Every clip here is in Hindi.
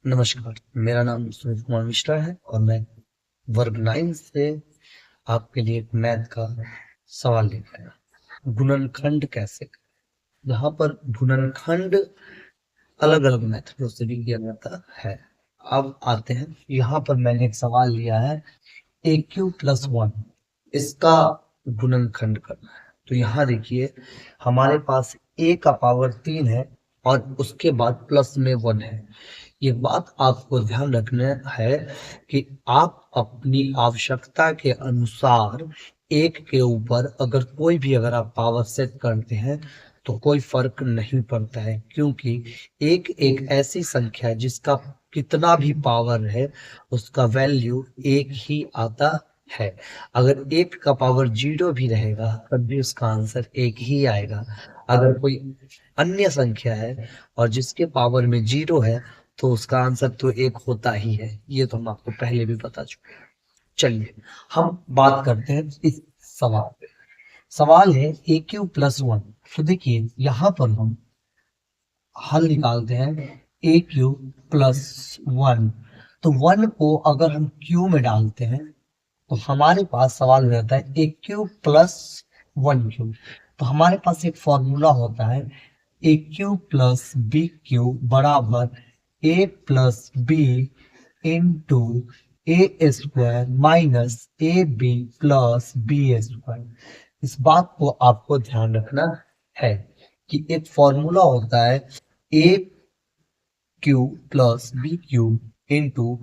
नमस्कार, मेरा नाम सुरेश कुमार मिश्रा है और मैं वर्ग 9 से आपके लिए एक मैथ का सवाल लेकर आया। गुणनखंड कैसे करें? यहाँ पर गुणनखंड अलग अलग मेथडों से भी किया जाता है। अब आते हैं, यहाँ पर मैंने एक सवाल लिया है ए क्यू प्लस 1, इसका गुणनखंड करना है। तो यहाँ देखिए, हमारे पास ए का पावर 3 है और उसके बाद प्लस में 1 है। ये बात आपको ध्यान रखना है कि आप अपनी आवश्यकता के अनुसार एक के ऊपर अगर आप पावर सेट करते हैं तो कोई फर्क नहीं पड़ता है, क्योंकि एक एक ऐसी संख्या है जिसका कितना भी पावर है उसका वैल्यू एक ही आता है। अगर एक का पावर 0 भी रहेगा तब भी उसका आंसर एक ही आएगा। अगर कोई अन्य संख्या है और जिसके पावर में 0 है तो उसका आंसर तो एक होता ही है। ये तो हम आपको पहले भी बता चुके हैं। चलिए हम बात करते हैं इस सवाल पे। सवाल है ए क्यू प्लस 1। तो देखिए यहाँ पर हम हल निकालते हैं ए क्यू प्लस 1। तो 1 को अगर हम क्यू में डालते हैं तो हमारे पास सवाल हो जाता है ए क्यू प्लस 1 क्यू। तो हमारे पास एक फॉर्मूला होता है a cube plus b cube बराबर a plus b into a square minus a b plus b square. इस बात को आपको ध्यान रखना है कि एक फॉर्मूला होता है a cube plus b cube into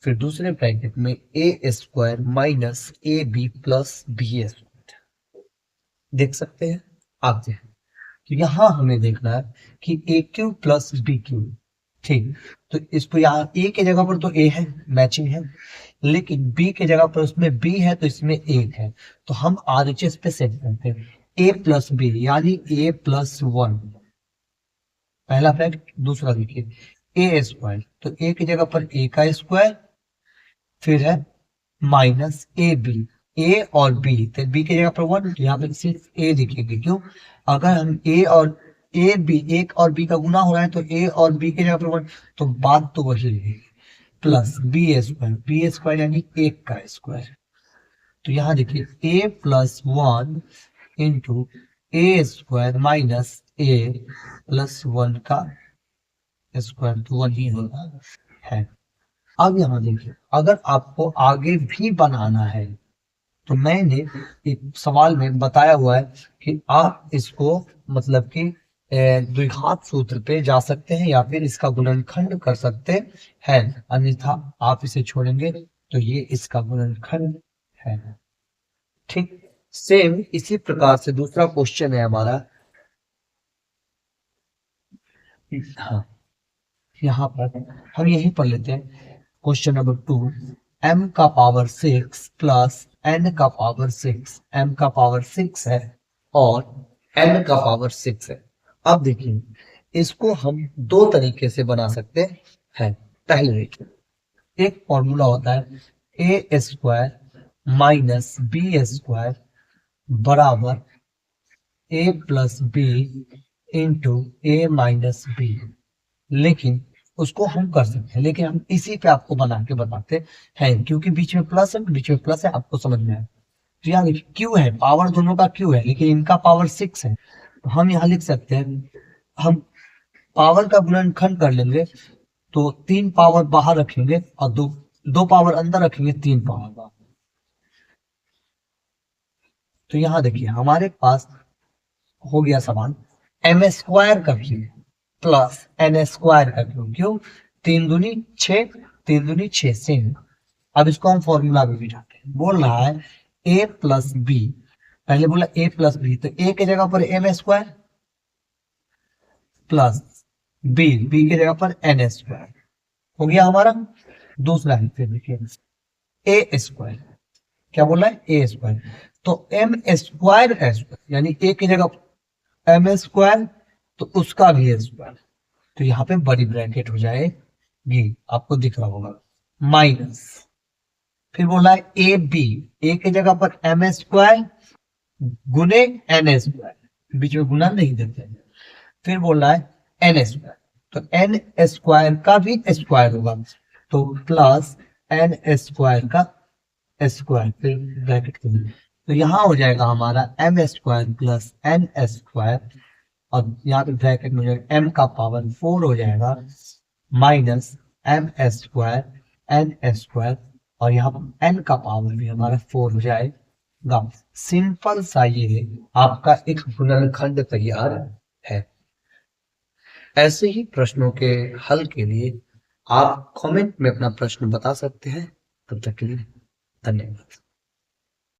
फिर दूसरे ब्रैकेट में a square minus a b plus b square. देख सकते हैं आप देखें। तो यहाँ हमें देखना है कि ए क्यू प्लस बी क्यू, ठीक। तो इसको यहाँ ए के जगह पर तो ए है, मैचिंग है, लेकिन बी के जगह पर उसमें बी है तो इसमें ए है। तो हम आरएचएस पे सेट करते हैं ए प्लस बी यानी ए प्लस 1, पहला फैक्ट। दूसरा देखिए ए स्क्वायर, तो ए की जगह पर ए का स्क्वायर, फिर है माइनस ए बी, ए और बी, तो बी की जगह पर 1, तो यहाँ पे सिर्फ ए लिखेंगे। क्यों? अगर हम ए और ए बी, एक और बी का गुना हो रहा है तो ए और बी की जगह पर 1, तो बात तो वही है। प्लस बी स्क्वायर यानी एक का स्क्वायर। तो यहाँ देखिए ए plus 1 into a square minus A plus 1 का स्क्वायर, तो 1 ही होगा है। अब यहाँ देखिए, अगर आपको आगे भी बनाना है तो मैंने एक सवाल में बताया हुआ है कि आप इसको मतलब कि द्विघात सूत्र पे जा सकते हैं या फिर इसका गुणनखंड कर सकते हैं, अन्यथा आप इसे छोड़ेंगे तो ये इसका गुणनखंड है। ठीक, सेम इसी प्रकार से दूसरा क्वेश्चन है हमारा। हाँ, यहाँ पर हम यही पढ़ लेते हैं क्वेश्चन नंबर 2। m का पावर 6 प्लस n का पावर 6, m का पावर 6 है और n का पावर 6 है। अब देखिए, इसको हम दो तरीके से बना सकते हैं। पहले देखिए, एक फॉर्मूला होता है ए स्क्वायर माइनस बी स्क्वायर बराबर a plus b into A minus B. लेकिन उसको हम कर सकते हैं, लेकिन हम इसी पे आपको बना के बताते हैं, क्योंकि बीच में प्लस है, बीच में प्लस है, आपको समझ में आए। तो यहाँ देखिए क्यू है, पावर दोनों का क्यू है, लेकिन इनका पावर 6 है। तो हम यहाँ लिख सकते हैं, हम पावर का गुणनखंड कर लेंगे तो 3 पावर बाहर रखेंगे और दो पावर अंदर रखेंगे, 3 पावर बाहर। तो यहाँ देखिए हमारे पास हो गया सवाल एम स्क्वायर का क्यू प्लस एन स्क्वायर का क्यू। क्यों? 3 दूनी 6, 3 दूनी 6 सेम। अब इसको हम फॉर्मूला में बिठाते हैं। बोल रहा है ए प्लस बी, पहले बोला ए प्लस बी, तो ए के जगह पर M square plus B, B के जगह पर एन स्क्वायर हो गया हमारा। दूसरा है फिर देखिए ए स्क्वायर, क्या बोला है ए स्क्वायर, तो एम स्क्वायर यानी ए की जगह एम स्क्वायर तो उसका भी स्क्वायर, तो यहाँ पे बड़ी ब्रैकेट हो जाएगी, आपको दिख रहा होगा, माइनस फिर बोला है ए बी, ए की जगह पर एम स्क्वायर गुने एन स्क्वायर, बीच में गुना नहीं देते हैं। फिर बोल रहा है एन स्क्वायर, तो एन स्क्वायर का भी स्क्वायर होगा, तो प्लस एन स्क्वायर का स्क्वायर, फिर ब्रैकेट के लिए, तो यहाँ हो जाएगा हमारा M square plus N square, और यहाँ पे ब्रैकेट में एम का पावर 4 हो जाएगा minus M square N square, और यहाँ पर एन का पावर भी हमारा 4 हो जाएगा। सिंपल सा ये आपका एक गुणनखंड तैयार है। ऐसे ही प्रश्नों के हल के लिए आप कमेंट में अपना प्रश्न बता सकते हैं। तब तक के लिए धन्यवाद।